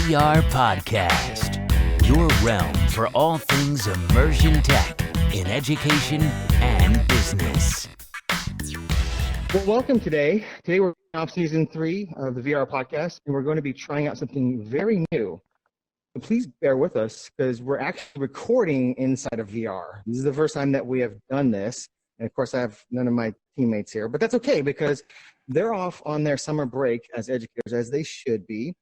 VR Podcast, your realm for all things immersion tech in education and business. Well, welcome today. Today we're off season 3 of the VR Podcast, and we're going to be trying out something very new. So please bear with us because we're actually recording inside of VR. This is the first time that we have done this. And of course, I have none of my teammates here, but that's okay because they're off on their summer break as educators, as they should be.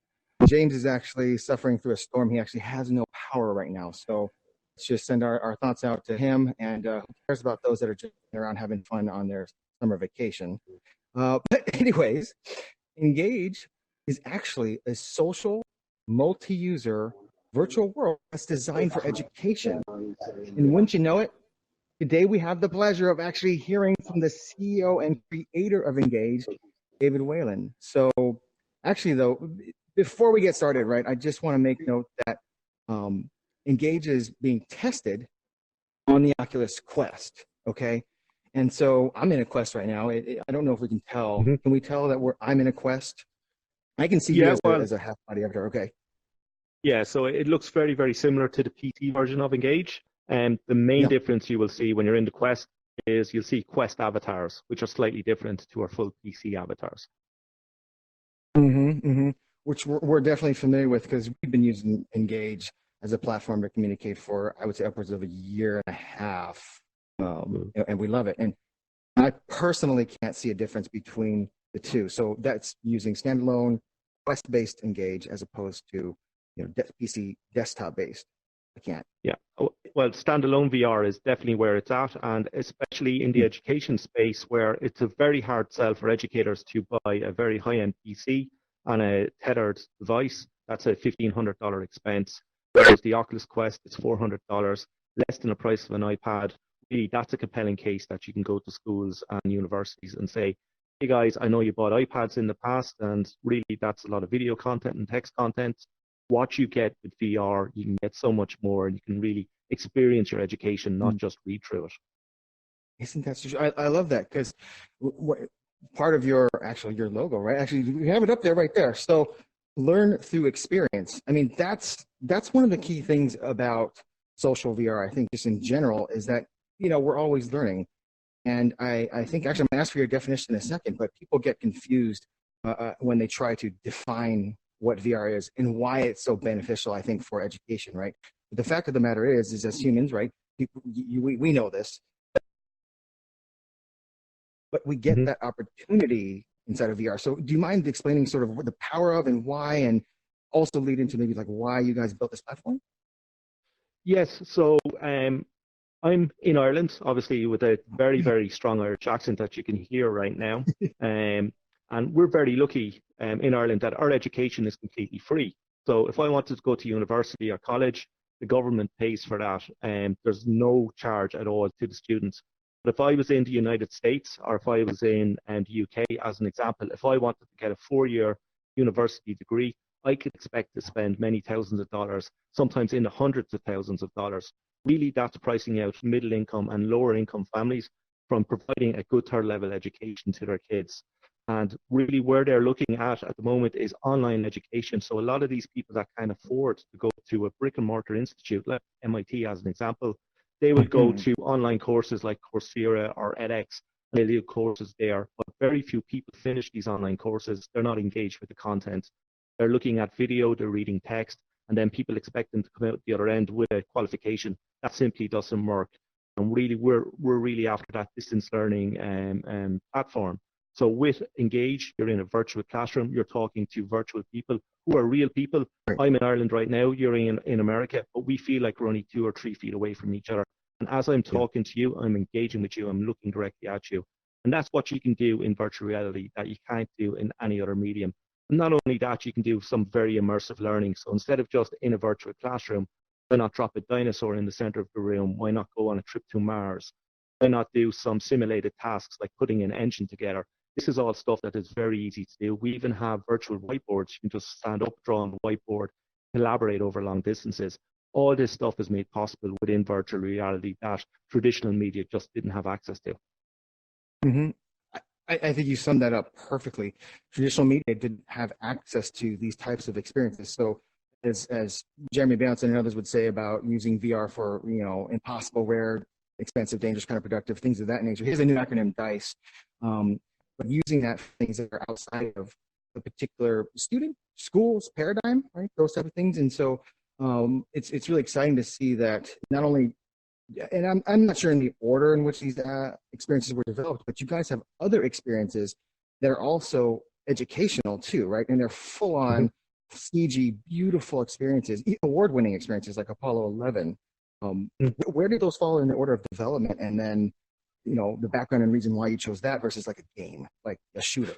James is actually suffering through a storm. He actually has no power right now. So let's just send our thoughts out to him. And who cares about those that are just around having fun on their summer vacation? But anyways, Engage is actually a social, multi-user virtual world that's designed for education. And wouldn't you know it, today we have the pleasure of actually hearing from the CEO and creator of Engage, David Whalen. So actually though, before we get started, right, I just want to make note that Engage is being tested on the Oculus Quest, okay? And so I'm in a Quest right now. I don't know if we can tell. Mm-hmm. Can we tell that I'm in a Quest? I can see you as a half-body avatar, okay. Yeah, so it looks very, very similar to the PC version of Engage. And the main difference you will see when you're in the Quest is you'll see Quest avatars, which are slightly different to our full PC avatars. Which we're definitely familiar with because we've been using Engage as a platform to communicate for, I would say, upwards of a year and a half. And we love it. And I personally can't see a difference between the two. So that's using standalone Quest-based Engage as opposed to PC desktop-based. I can't. Yeah. Well, standalone VR is definitely where it's at, and especially in the education space where it's a very hard sell for educators to buy a very high-end PC and a tethered device. That's a $1,500 expense. Whereas the Oculus Quest is $400, less than the price of an iPad. Really, that's a compelling case that you can go to schools and universities and say, hey guys, I know you bought iPads in the past, and really that's a lot of video content and text content. What you get with VR, you can get so much more, and you can really experience your education, not just read through it. Isn't that so? I love that because part of your logo, right? Actually, you have it up there right there. So learn through experience. I mean, that's one of the key things about social VR, I think, just in general, is that, we're always learning. And I think, actually, I'm going to ask for your definition in a second, but people get confused when they try to define what VR is and why it's so beneficial, I think, for education, right? But the fact of the matter is as humans, right, we know this, but we get that opportunity inside of VR. So do you mind explaining sort of what the power of and why, and also lead into maybe like why you guys built this platform? Yes, so I'm in Ireland, obviously with a very, very strong Irish accent that you can hear right now. And we're very lucky in Ireland that our education is completely free. So if I wanted to go to university or college, the government pays for that, and there's no charge at all to the students. But if I was in the United States, or if I was in the UK, as an example, if I wanted to get a 4-year university degree, I could expect to spend many thousands of dollars, sometimes in the hundreds of thousands of dollars. Really, that's pricing out middle income and lower income families from providing a good third level education to their kids. And really where they're looking at the moment is online education. So a lot of these people that can afford to go to a brick and mortar institute, like MIT as an example, they would go to online courses like Coursera or edX. They do courses there, but very few people finish these online courses. They're not engaged with the content. They're looking at video, they're reading text, and then people expect them to come out the other end with a qualification. That simply doesn't work. And really, we're really after that distance learning platform. So with Engage, you're in a virtual classroom, you're talking to virtual people who are real people. I'm in Ireland right now, you're in America, but we feel like we're only 2 or 3 feet away from each other. And as I'm talking to you, I'm engaging with you, I'm looking directly at you. And that's what you can do in virtual reality that you can't do in any other medium. And not only that, you can do some very immersive learning. So instead of just in a virtual classroom, why not drop a dinosaur in the center of the room? Why not go on a trip to Mars? Why not do some simulated tasks like putting an engine together? This is all stuff that is very easy to do. We even have virtual whiteboards. You can just stand up, draw on the whiteboard, collaborate over long distances. All this stuff is made possible within virtual reality that traditional media just didn't have access to. I think you summed that up perfectly. Traditional media didn't have access to these types of experiences. So as Jeremy Bounce and others would say about using VR for, impossible, rare, expensive, dangerous, kind of productive things of that nature. Here's a new acronym, DICE. But using that for things that are outside of the particular student, schools, paradigm, right? Those type of things. And so it's really exciting to see that not only, and I'm not sure in the order in which these experiences were developed, but you guys have other experiences that are also educational too, right? And they're full on CG, beautiful experiences, award-winning experiences like Apollo 11. Where did those fall in the order of development? And then, the background and reason why you chose that versus like a game, like a shooter.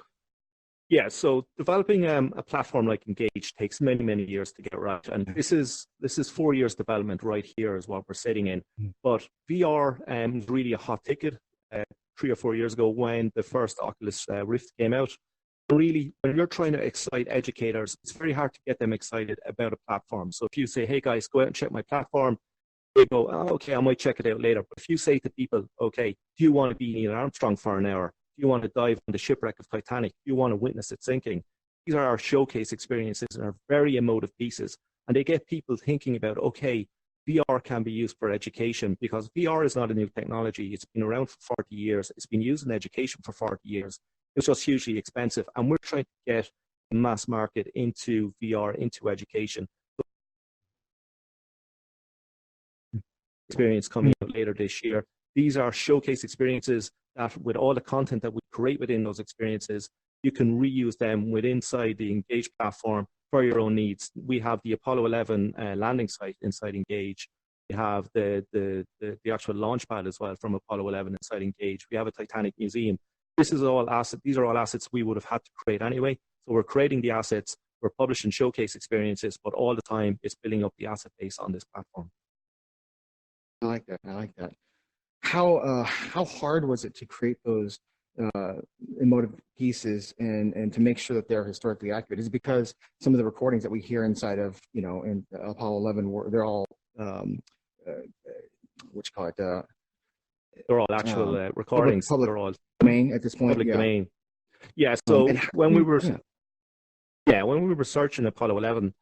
Yeah, so developing a platform like Engage takes many, many years to get right. And this is 4 years development right here is what we're sitting in. But VR was really a hot ticket 3 or 4 years ago when the first Oculus Rift came out. Really, when you're trying to excite educators, it's very hard to get them excited about a platform. So if you say, hey guys, go out and check my platform, they go, oh, okay, I might check it out later. But if you say to people, okay, do you want to be Neil Armstrong for an hour? Do you want to dive on the shipwreck of Titanic? Do you want to witness it sinking? These are our showcase experiences and are very emotive pieces. And they get people thinking about, okay, VR can be used for education because VR is not a new technology. It's been around for 40 years. It's been used in education for 40 years. It's just hugely expensive. And we're trying to get the mass market into VR, into education. Experience coming out later this year. These are showcase experiences that with all the content that we create within those experiences, you can reuse them inside the Engage platform for your own needs. We have the Apollo 11 landing site inside Engage. We have the actual launch pad as well from Apollo 11 inside Engage. We have a Titanic museum. These are all assets we would have had to create anyway. So we're creating the assets, we're publishing showcase experiences, but all the time it's building up the asset base on this platform. I like that. How hard was it to create those emotive pieces and to make sure that they're historically accurate? Is it because some of the recordings that we hear inside of in Apollo 11 they're all what you call it? They're all actual recordings. Public they're all domain at this point. Public domain. Yeah. So when we were researching Apollo 11.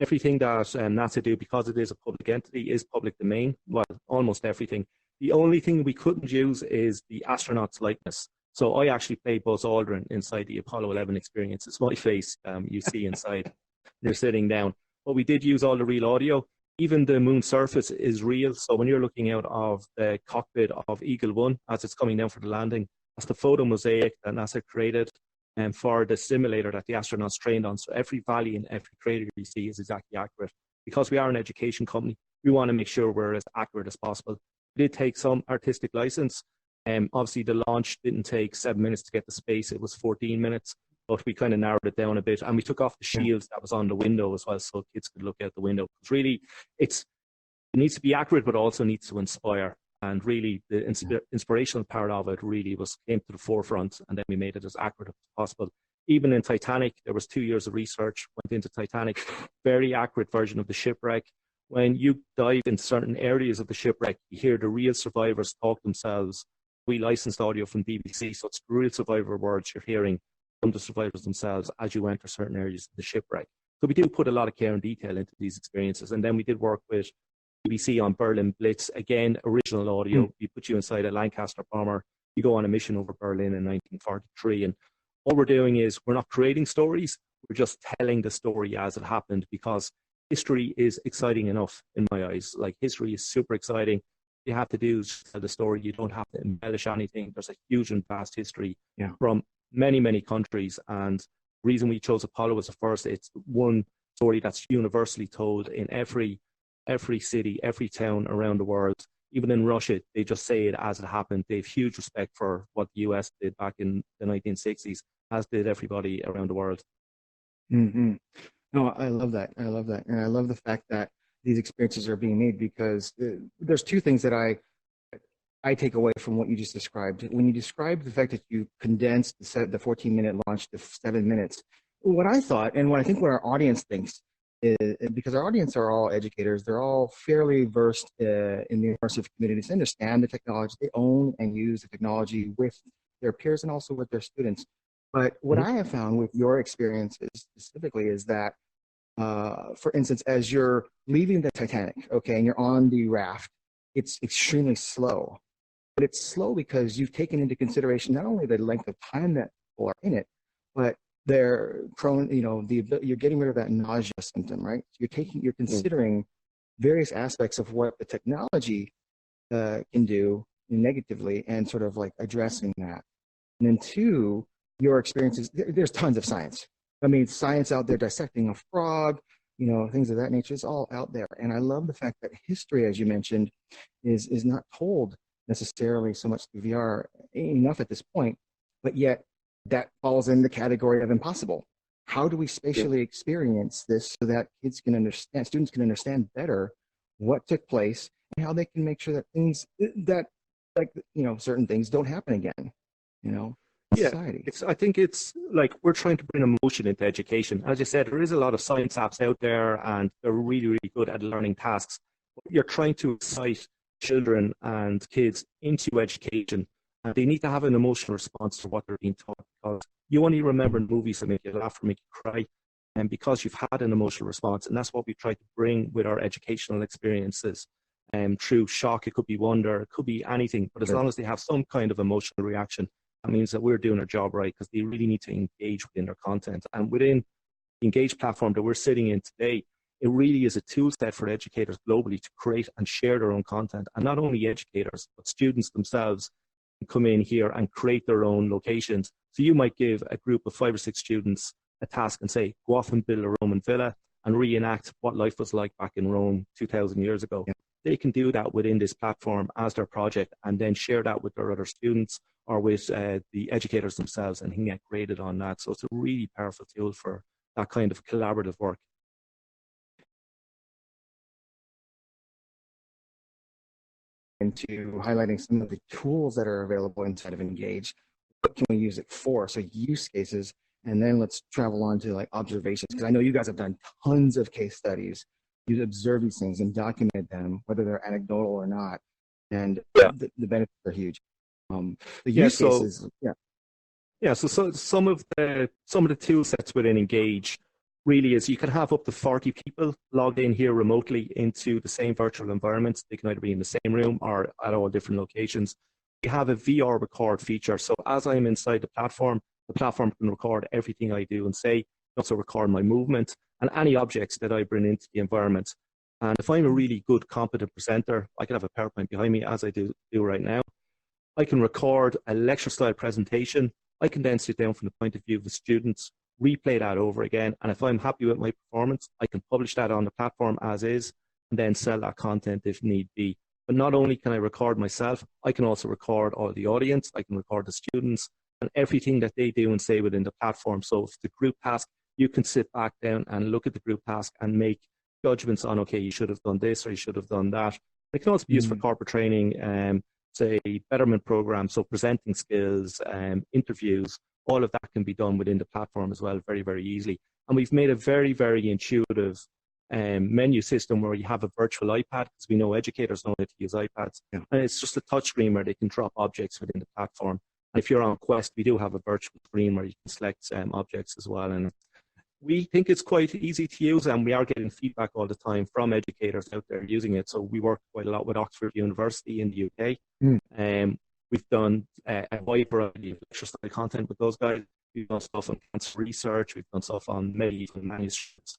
Everything that NASA do, because it is a public entity, is public domain. Well, almost everything. The only thing we couldn't use is the astronaut's likeness. So I actually played Buzz Aldrin inside the Apollo 11 experience. It's my face you see inside. They're sitting down. But we did use all the real audio. Even the moon surface is real. So when you're looking out of the cockpit of Eagle 1 as it's coming down for the landing, that's the photo mosaic that NASA created for the simulator that the astronauts trained on. So every valley and every crater you see is exactly accurate. Because we are an education company, we want to make sure we're as accurate as possible. We did take some artistic license. Obviously, the launch didn't take 7 minutes to get to space. It was 14 minutes, but we kind of narrowed it down a bit. And we took off the shields that was on the window as well, so kids could look out the window. Because really, it needs to be accurate, but also needs to inspire. And really, the inspirational part of it really came to the forefront, and then we made it as accurate as possible. Even in Titanic, there was 2 years of research went into Titanic, very accurate version of the shipwreck. When you dive in certain areas of the shipwreck, you hear the real survivors talk themselves. We licensed audio from BBC, so it's the real survivor words you're hearing from the survivors themselves as you enter certain areas of the shipwreck. So we do put a lot of care and detail into these experiences. And then we did work with BBC on Berlin Blitz. Again, original audio. We put you inside a Lancaster bomber. You go on a mission over Berlin in 1943. And what we're doing is we're not creating stories. We're just telling the story as it happened, because history is exciting enough in my eyes. Like, history is super exciting. You have to do is tell the story. You don't have to embellish anything. There's a huge and vast history from many, many countries. And the reason we chose Apollo as the first, it's one story that's universally told in every city, every town around the world. Even in Russia, they just say it as it happened. They have huge respect for what the US did back in the 1960s, as did everybody around the world. Mm-hmm. No, I love that. And I love the fact that these experiences are being made, because there's two things that I take away from what you just described. When you described the fact that you condensed the 14-minute launch to 7 minutes, what I thought, and what I think what our audience thinks, because our audience are all educators, they're all fairly versed in the immersive communities. They understand the technology, they own and use the technology with their peers and also with their students. But what I have found with your experiences specifically is that for instance, as you're leaving the Titanic, okay, and you're on the raft, it's extremely slow. But it's slow because you've taken into consideration not only the length of time that people are in it, but they're prone, you're getting rid of that nausea symptom, right? You're considering various aspects of what the technology can do negatively and sort of like addressing that. And then two, your experiences, there's tons of science. I mean, science out there dissecting a frog, things of that nature is all out there. And I love the fact that history, as you mentioned, is not told necessarily so much through VR enough at this point, but yet that falls in the category of impossible. How do we spatially experience this so that students can understand better what took place and how they can make sure that things certain things don't happen again, in society. I think it's like we're trying to bring emotion into education. As you said, there is a lot of science apps out there and they're really, really good at learning tasks. You're trying to excite children and kids into education, and they need to have an emotional response to what they're being taught, because you only remember movies that make you laugh or make you cry, and because you've had an emotional response. And that's what we try to bring with our educational experiences. Through shock, it could be wonder, it could be anything, but as long as they have some kind of emotional reaction, that means that we're doing our job right, because they really need to engage within their content. And within the Engage platform that we're sitting in today, it really is a tool set for educators globally to create and share their own content. And not only educators, but students themselves can come in here and create their own locations. So you might give a group of 5 or 6 students a task and say, go off and build a Roman villa and reenact what life was like back in Rome 2,000 years ago. Yeah. They can do that within this platform as their project and then share that with their other students or with the educators themselves, and can get graded on that. So it's a really powerful tool for that kind of collaborative work. Into highlighting some of the tools that are available inside of Engage. What can we use it for? So use cases, and then let's travel on to like observations, because I know you guys have done tons of case studies. You observe these things and documented them, whether they're anecdotal or not, and the benefits are huge. The use cases, So some of the tool sets within Engage really is you can have up to 40 people logged in here remotely into the same virtual environments. They can either be in the same room or at all different locations. We have a VR record feature. So as I'm inside the platform can record everything I do and say, also record my movement and any objects that I bring into the environment. And if I'm a really good, competent presenter, I can have a PowerPoint behind me, as I do right now. I can record a lecture-style presentation. I can then sit down from the point of view of the students, replay that over again, and if I'm happy with my performance, I can publish that on the platform as is, and then sell that content if need be. But not only can I record myself, I can also record all the audience, I can record the students, and everything that they do and say within the platform. So if the group task, you can sit back down and look at the group task and make judgments on, okay, you should have done this or you should have done that. It can also be used for corporate training, say betterment programs, so presenting skills, interviews, all of that can be done within the platform as well, very, very easily. And we've made a very, very intuitive menu system where you have a virtual iPad, because we know educators know how to use iPads. Yeah. And it's just a touch screen where they can drop objects within the platform. And if you're on Quest, we do have a virtual screen where you can select objects as well. And we think it's quite easy to use, and we are getting feedback all the time from educators out there using it. So we work quite a lot with Oxford University in the UK. We've done a wide variety of lecture-style content with those guys. We've done stuff on cancer research. We've done stuff on medieval manuscripts.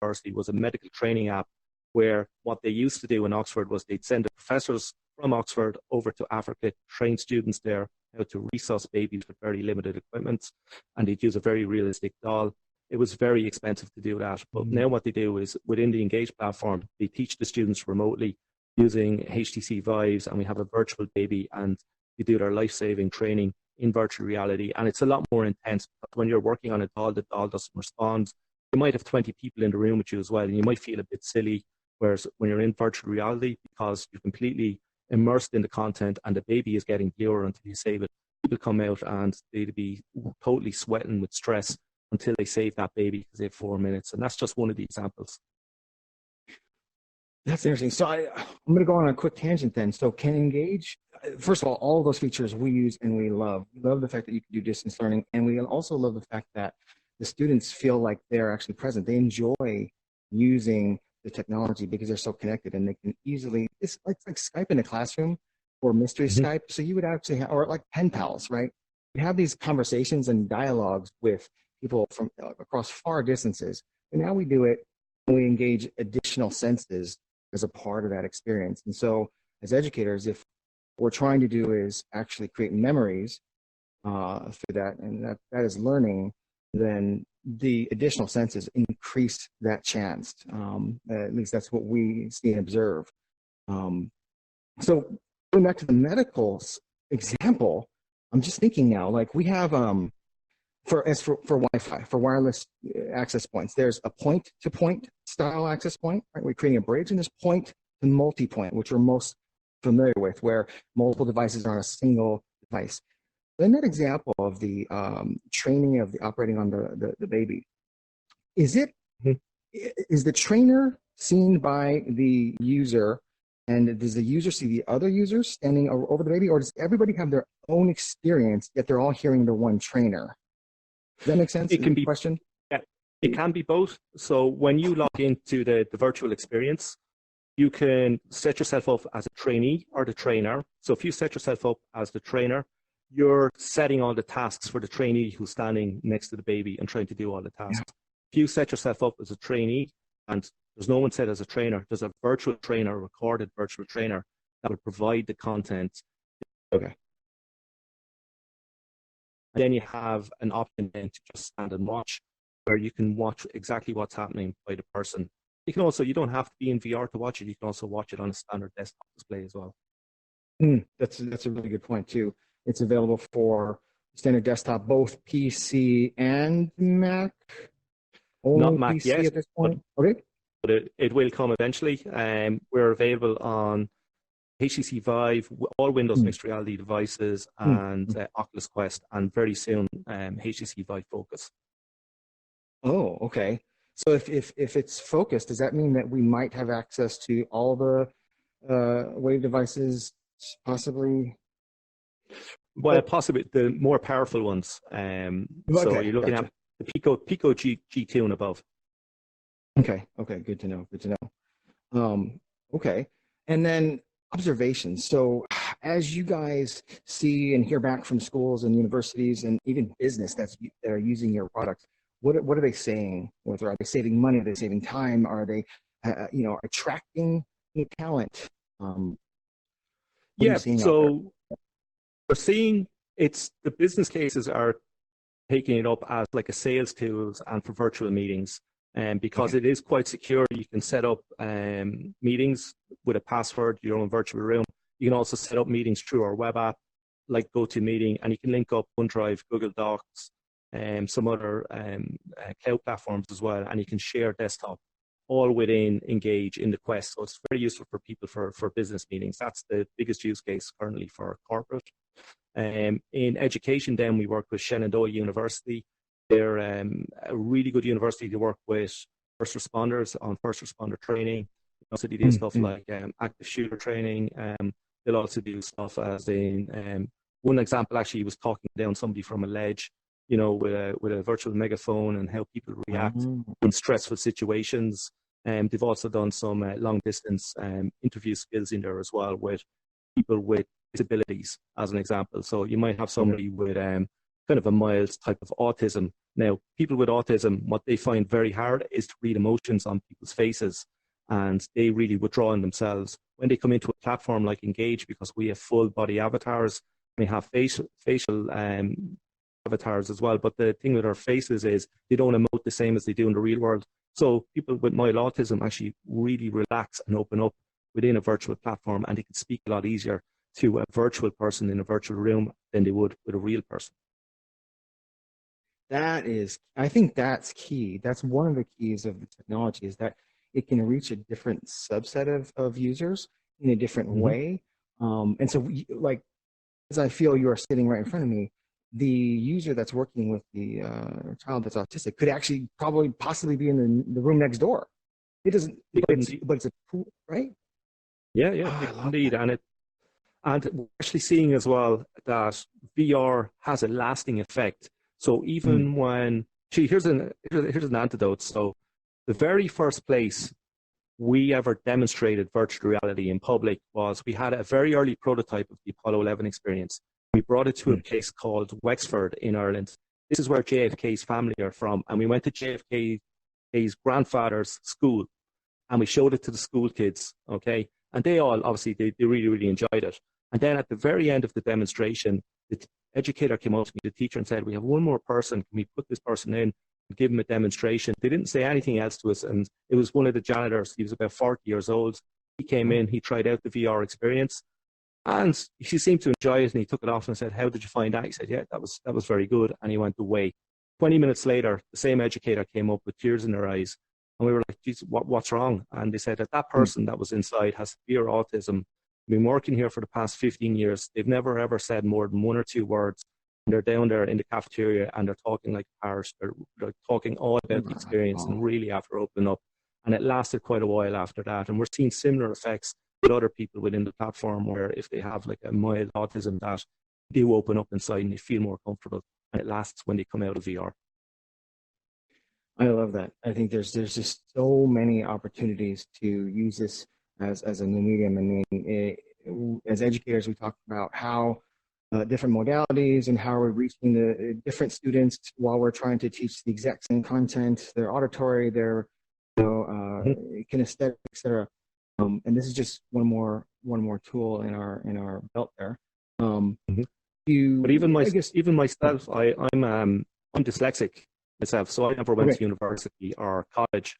University was a medical training app where what they used to do in Oxford was they'd send the professors from Oxford over to Africa, train students there how to resuscitate babies with very limited equipment, and they'd use a very realistic doll. It was very expensive to do that, but now what they do is within the Engage platform, they teach the students remotely using HTC Vives, and we have a virtual baby, and they do their life-saving training in virtual reality, and it's a lot more intense. When you're working on a doll, the doll doesn't respond. You might have 20 people in the room with you as well, and you might feel a bit silly, whereas when you're in virtual reality, because you're completely immersed in the content and the baby is getting bluer until you save it, people come out and they'd be totally sweating with stress until they save that baby because they have 4 minutes. And that's just one of the examples. That's interesting. So I'm going to go on a quick tangent then. So can Engage, first of all those features we use and we love. We love the fact that you can do distance learning, and we also love the fact that the students feel like they're actually present. They enjoy using the technology because they're so connected, and they can easily, it's like Skype in a classroom or mystery Skype. So you would actually have, or like pen pals, right? You have these conversations and dialogues with people from across far distances. And now we do it when we engage additional senses as a part of that experience. And so as educators, if what we're trying to do is actually create memories through that, and that is learning, then the additional senses increase that chance. At least that's what we see and observe. So going back to the medical example, I'm just thinking now, like we have for Wi-Fi, for wireless access points, there's a point-to-point style access point, right? We're creating a bridge, and there's point to multi-point, which we're most familiar with, where multiple devices are on a single device. In that example of the training of the operating on the baby, is the trainer seen by the user, and does the user see the other users standing over the baby, or does everybody have their own experience, yet they're all hearing the one trainer? Does that make sense? It can be question. Yeah, it can be both. So when you log into the virtual experience, you can set yourself up as a trainee or the trainer. So if you set yourself up as the trainer, you're setting all the tasks for the trainee who's standing next to the baby and trying to do all the tasks. Yeah. If you set yourself up as a trainee and there's no one set as a trainer, there's a virtual trainer, a recorded virtual trainer that will provide the content. Okay. And then you have an option then to just stand and watch, where you can watch exactly what's happening by the person. You can also, you don't have to be in VR to watch it. You can also watch it on a standard desktop display as well. That's a really good point too. It's available for standard desktop, both PC and Mac. Only Not Mac PC yet, at this point. Okay. But it will come eventually. We're available on HTC Vive, all Windows mixed reality devices, and Oculus Quest, and very soon HTC Vive Focus. Oh, okay. So if it's focused, does that mean that we might have access to all the Wave devices, possibly? Well, possibly the more powerful ones. So you're looking at the Pico G2 and above. Okay. Good to know. Okay. And then observations. So as you guys see and hear back from schools and universities and even business that are using your product, what are they saying? Whether are they saving money? Are they saving time? Are they, attracting new talent? Yeah. So we're seeing the business cases are taking it up as like a sales tools and for virtual meetings. And because it is quite secure, you can set up meetings with a password, your own virtual room. You can also set up meetings through our web app, like GoToMeeting, and you can link up OneDrive, Google Docs, some other cloud platforms as well, and you can share desktop all within Engage in the Quest. So it's very useful for people for business meetings. That's the biggest use case currently for corporate. In education, then we work with Shenandoah University. They're a really good university to work with first responders on first responder training. Also, they do stuff like active shooter training. They'll also do stuff as in one example. Actually, he was talking down somebody from a ledge, with a virtual megaphone, and how people react in stressful situations. They've also done some long distance interview skills in there as well with people with disabilities, as an example. So you might have somebody with kind of a mild type of autism. Now, people with autism, what they find very hard is to read emotions on people's faces, and they really withdraw in themselves. When they come into a platform like Engage, because we have full body avatars, we have facial avatars as well, but the thing with our faces is they don't emote the same as they do in the real world. So people with mild autism actually really relax and open up within a virtual platform, and they can speak a lot easier to a virtual person in a virtual room than they would with a real person. I think that's key. That's one of the keys of the technology, is that it can reach a different subset of users in a different way. And so, as I feel you are sitting right in front of me, the user that's working with the child that's autistic could actually possibly be in the room next door. It doesn't, but it's a tool, right? Yeah, indeed. And And we're actually seeing as well that VR has a lasting effect. So even when, here's an antidote. So the very first place we ever demonstrated virtual reality in public was we had a very early prototype of the Apollo 11 experience. We brought it to a place called Wexford in Ireland. This is where JFK's family are from. And we went to JFK's grandfather's school and we showed it to the school kids, okay? And they all, obviously, they really, really enjoyed it. And then at the very end of the demonstration, the educator came up to me, the teacher, and said, we have one more person. Can we put this person in and give him a demonstration? They didn't say anything else to us. And it was one of the janitors. He was about 40 years old. He came in, he tried out the VR experience. And he seemed to enjoy it. And he took it off and said, how did you find that? He said, yeah, that was very good. And he went away. 20 minutes later, the same educator came up with tears in their eyes. And we were like, geez, what's wrong? And they said that person that was inside has severe autism. Been working here for the past 15 years. They've never ever said more than one or two words. And they're down there in the cafeteria and they're talking like parrots. They're talking all about the experience and really after opening up. And it lasted quite a while after that. And we're seeing similar effects with other people within the platform where if they have like a mild autism, that they open up inside and they feel more comfortable. And it lasts when they come out of VR. I love that. I think there's just so many opportunities to use this as a new medium. I mean, as educators, we talk about how different modalities and how we're reaching the different students while we're trying to teach the exact same content, their auditory, their kinesthetic, etc. And this is just one more tool in our belt there. But even myself, I'm dyslexic myself, so I never went to university or college.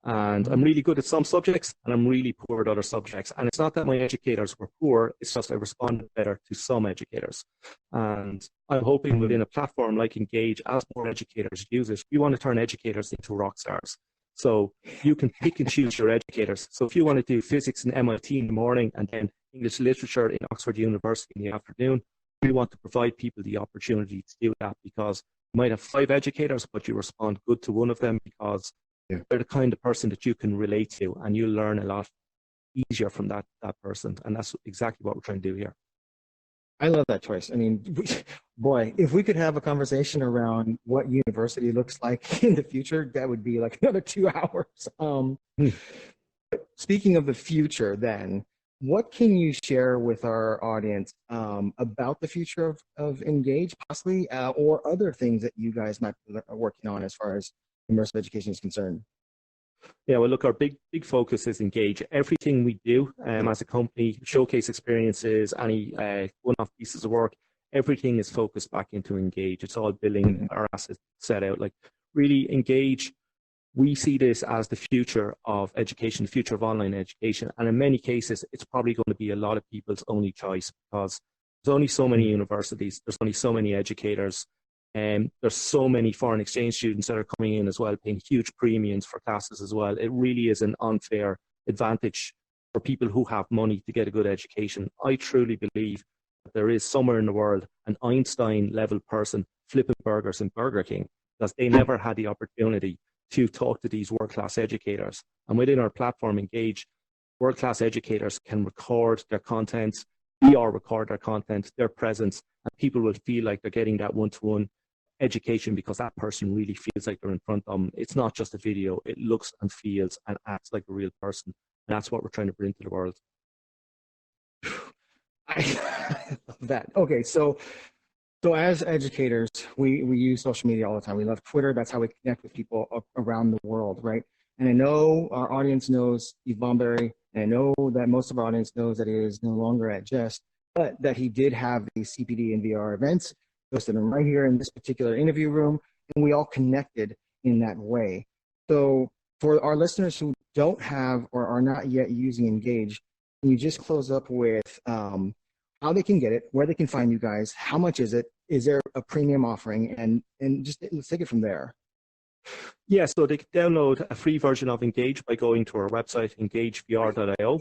And I'm really good at some subjects and I'm really poor at other subjects. And it's not that my educators were poor, it's just I responded better to some educators. And I'm hoping within a platform like Engage, as more educators use it, we want to turn educators into rock stars. So you can pick and choose your educators. So if you want to do physics in MIT in the morning and then English literature in Oxford University in the afternoon, we want to provide people the opportunity to do that because you might have 5 educators, but you respond good to one of them because they're the kind of person that you can relate to and you'll learn a lot easier from that person. And that's exactly what we're trying to do here. I love that choice. I mean, boy, if we could have a conversation around what university looks like in the future, that would be like another 2 hours. Speaking of the future then, what can you share with our audience about the future of Engage, possibly, or other things that you guys might be working on as far as immersive education is concerned? Yeah, well, look, our big focus is Engage. Everything we do as a company, showcase experiences, any one-off pieces of work, everything is focused back into Engage. It's all building our assets set out. Like, really, Engage, we see this as the future of education, the future of online education. And in many cases, it's probably going to be a lot of people's only choice because there's only so many universities, there's only so many educators. There's so many foreign exchange students that are coming in as well, paying huge premiums for classes as well. It really is an unfair advantage for people who have money to get a good education. I truly believe that there is somewhere in the world an Einstein-level person flipping burgers in Burger King because they never had the opportunity to talk to these world-class educators. And within our platform, Engage, world-class educators can record their content, VR record their content, their presence, and people will feel like they're getting that one-to-one education because that person really feels like they're in front of them. It's not just a video. It looks and feels and acts like a real person. And that's what we're trying to bring to the world. I love that. Okay, so as educators, we use social media all the time. We love Twitter. That's how we connect with people around the world, right? And I know our audience knows Steve Bomberry, and I know that most of our audience knows that he is no longer at Jest, but that he did have these CPD and VR events, hosted them right here in this particular interview room, and we all connected in that way. So for our listeners who don't have or are not yet using Engage, can you just close up with how they can get it, where they can find you guys, how much is it, is there a premium offering, and just let's take it from there. Yeah, so they can download a free version of Engage by going to our website, engagevr.io.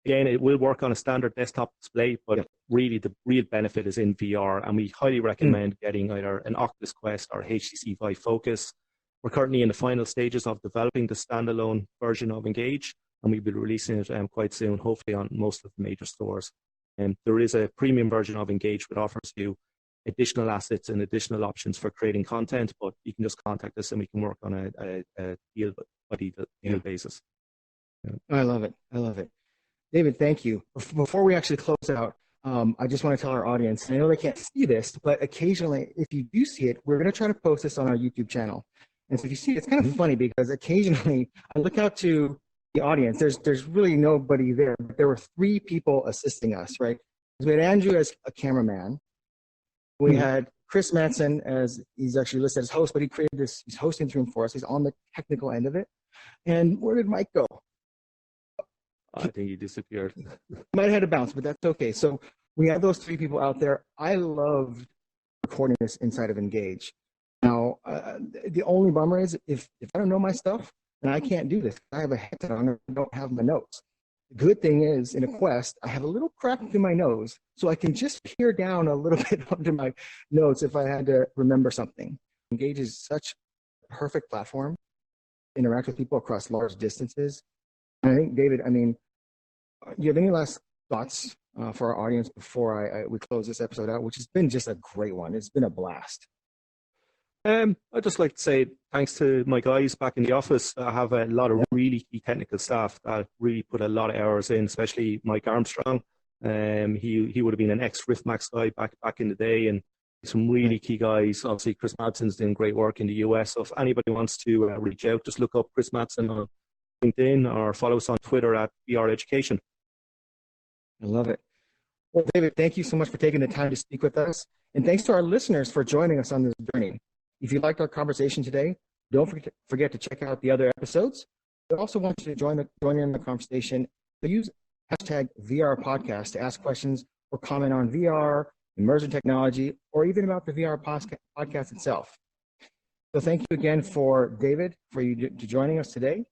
Again, it will work on a standard desktop display, but really the real benefit is in VR, and we highly recommend getting either an Oculus Quest or HTC Vive Focus. We're currently in the final stages of developing the standalone version of Engage, and we'll be releasing it quite soon, hopefully on most of the major stores. And there is a premium version of Engage that offers you additional assets and additional options for creating content, but you can just contact us and we can work on a deal by deal basis. I love it. I love it. David, thank you. Before we actually close out, I just want to tell our audience, and I know they can't see this, but occasionally, if you do see it, we're going to try to post this on our YouTube channel. And so if you see it, it's kind of funny because occasionally I look out to the audience. There's really nobody there. But there were 3 people assisting us, right? We had Andrew as a cameraman. We had Chris Madsen as, he's actually listed as host, but he created this, he's hosting this room for us. He's on the technical end of it. And where did Mike go? I think he disappeared. Might have had to bounce, but that's okay. So we had those 3 people out there. I loved recording this inside of Engage. Now, the only bummer is if I don't know my stuff, then I can't do this. I have a headset on and I don't have my notes. The good thing is in a Quest, I have a little crack through my nose, so I can just peer down a little bit onto my notes if I had to remember something. Engage is such a perfect platform to interact with people across large distances. And I think, David, I mean, do you have any last thoughts for our audience before we close this episode out, which has been just a great one. It's been a blast. I'd just like to say thanks to my guys back in the office. I have a lot of really key technical staff that really put a lot of hours in, especially Mike Armstrong. He would have been an ex-Riffmax guy back in the day, and some really key guys. Obviously, Chris Madsen's doing great work in the US. So if anybody wants to reach out, just look up Chris Madsen on LinkedIn or follow us on Twitter at VR Education. I love it. Well, David, thank you so much for taking the time to speak with us. And thanks to our listeners for joining us on this journey. If you liked our conversation today, don't forget to check out the other episodes. We also want you to join in the conversation. So use hashtag VR podcast to ask questions or comment on VR, immersive technology, or even about the VR podcast itself. So thank you again for David, for you to joining us today.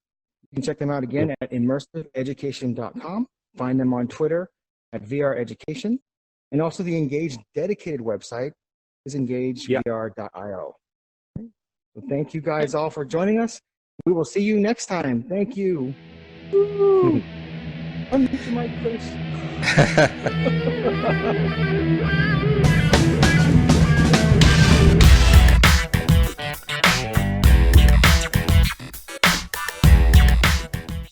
You can check them out again at immersiveeducation.com. Find them on Twitter at VR Education. And also the Engage dedicated website is engagevr.io. So thank you guys all for joining us. We will see you next time. Thank you. Unmute your mic, Chris.